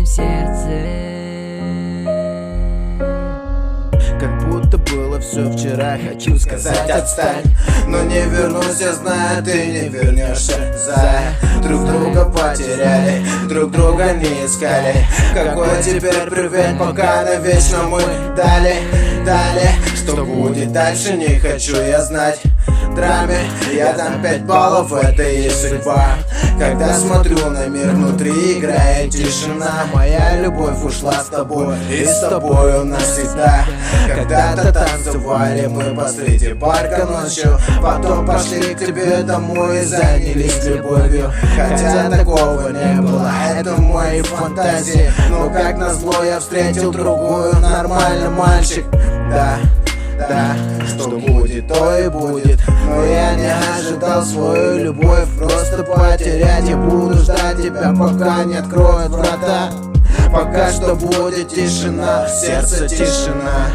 сердце. Как будто было все вчера, хочу сказать отстань, но не вернусь, я знаю, ты не вернешься. Друг друга потеряли, друг друга не искали. Какой теперь привет, пока навечно мы дали. Что будет дальше, не хочу я знать. Драме я дам 5 баллов, это и судьба. Когда смотрю на мир, внутри играет тишина. Моя любовь ушла с тобой, и с тобою навсегда. Когда-то танцевали мы посреди парка ночью, потом пошли к тебе домой и занялись любовью. Хотя такого не было, это мои фантазии. Но как назло я встретил другую, нормальный мальчик. Да, что будет, то и будет. Но я не ожидал свою любовь просто потерять. Я буду ждать тебя, пока не откроют врата. Пока что будет тишина, в сердце тишина.